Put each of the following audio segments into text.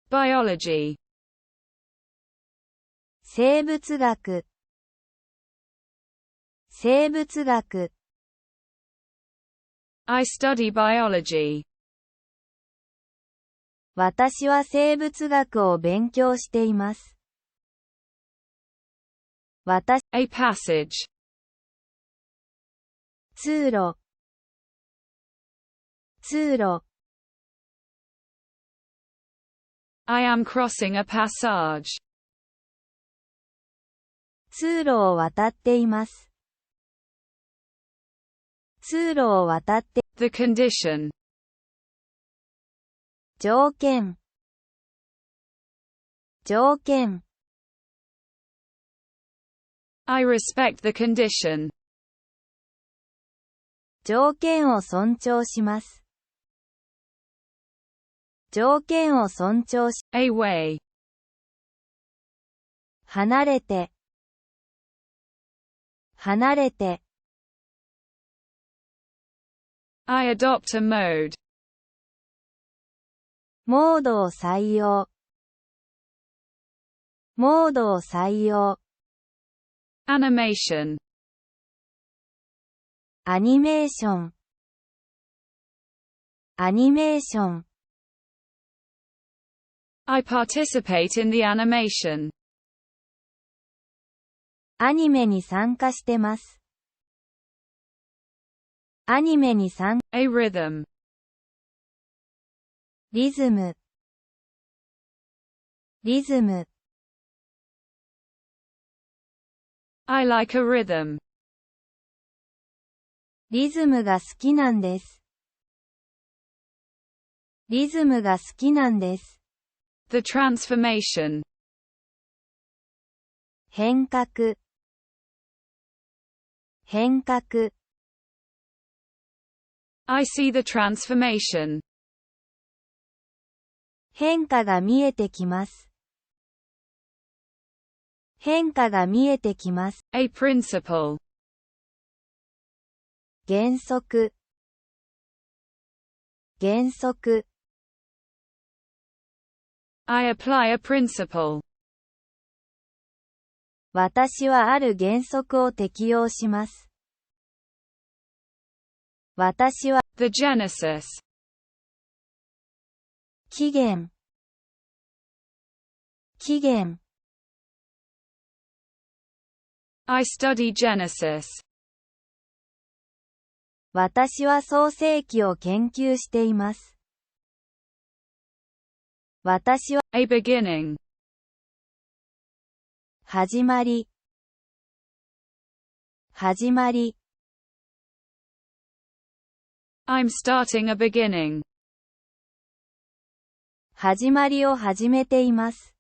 Biology. 生物学。生物学。I study biology. 私は生物学を勉強しています。A passage. 通路。通路。I am crossing a passage. 通路を渡っています。通路を渡って。The condition. 条件。条件。I respect the condition. 条件を尊重します。条件を尊重し。Away. 離れて。離れて。I adopt a mode. モードを採用。モードを採用。Animation. アニメーション。アニメーション。I participate in the animation. アニメに参加してます。アニメに参加。A rhythm. リズム。リズム。I like a rhythm. リズムが好きなんです。リズムが好きなんです。The transformation. 変革。変革。I see the transformation. 変化が見えてきます。変化が見えてきます。A principle. 原則。原則。I apply a principle. 私はある原則を適用します。私は。The genesis. 起源。起源。I study Genesis. 私は創世記を研究しています。私は。A beginning. 始まり。始まり。I'm starting a beginning. 始まりを始めています。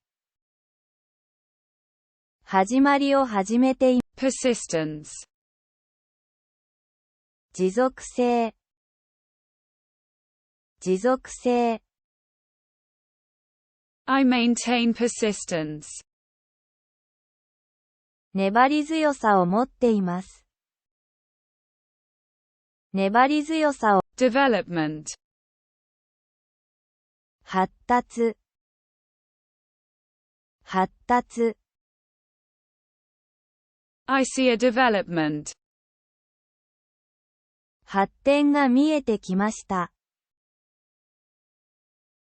始まりを始めてい。Persistence. 持続性。持続性。I maintain persistence. 粘り強さを持っています。粘り強さを。Development. 発達。発達。I see a development. 発展が見えてきました。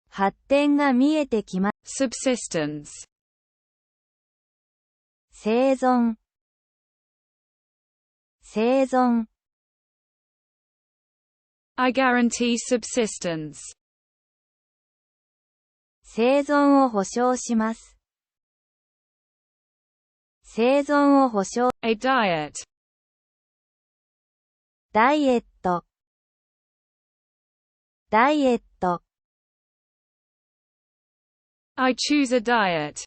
発展が見えてきま。Subsistence. 生存。生存。I guarantee subsistence. 生存を保証します。生存を保証。A diet. ダイエット。ダイエット。I choose a diet.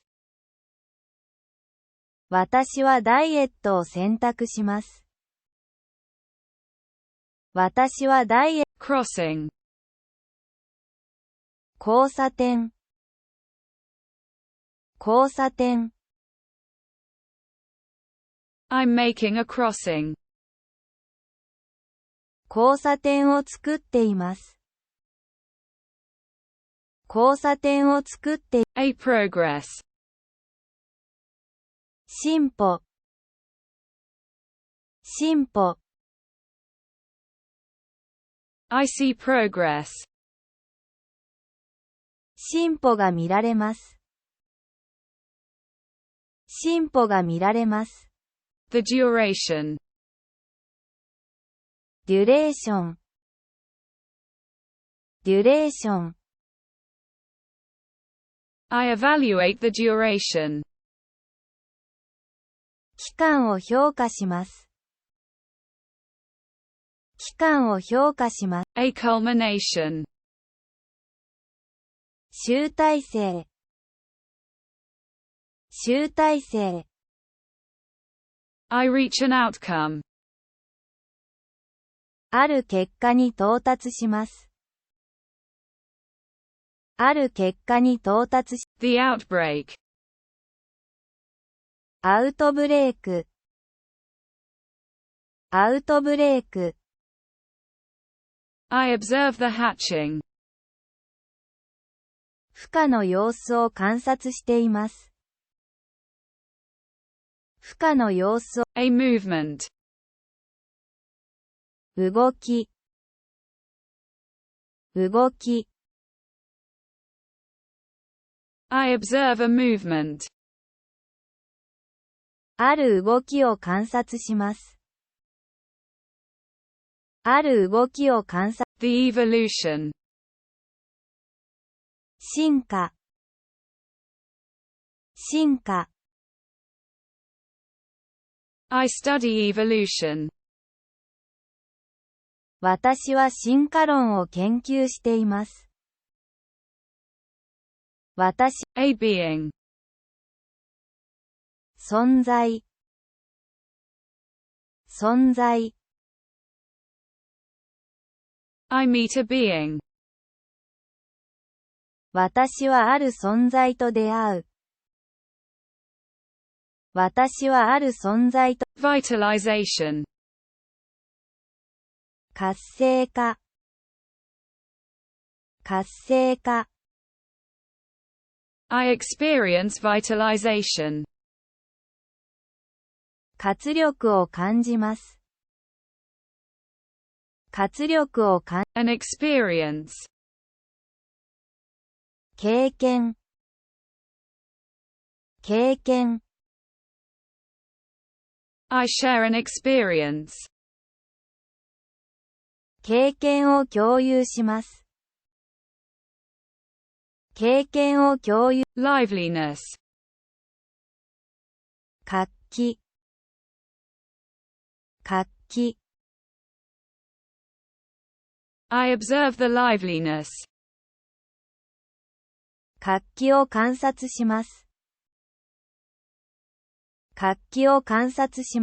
私はダイエットを選択します。私はダイエット。Crossing. 交差点。交差点。I'm making a crossing. 交差点を作っています。交差点を作って、A progress. 進歩、進歩、I see progress. 進歩が見られます。進歩が見られます。The duration. デュレーション、デュレーション、I evaluate the duration. 期間を評価します。期間を評価します。A culmination. 集大成、集大成、I reach an outcome. ある結果に到達します。ある結果に到達し、The outbreak. アウトブレーク、アウトブレーク、I observe the hatching. 孵化の様子を観察しています。孵化の様子を、A movement. 動き、動き、I observe a movement. ある動きを観察します。ある動きを観察、The evolution. 進化、進化、I study evolution. 私は進化論を研究しています。私、A being. 存在、存在、I meet a being. 私はある存在と出会う。私はある存在と、Vitalization. 活性化、活性化、I experience vitalization. 活力を感じます。活力を感、An experience. 経験、経験、I share an experience. 経験を共有します。経験を共有、Liveliness. 活気、活気、I observe the liveliness. 活気を観察します。活気を観察します。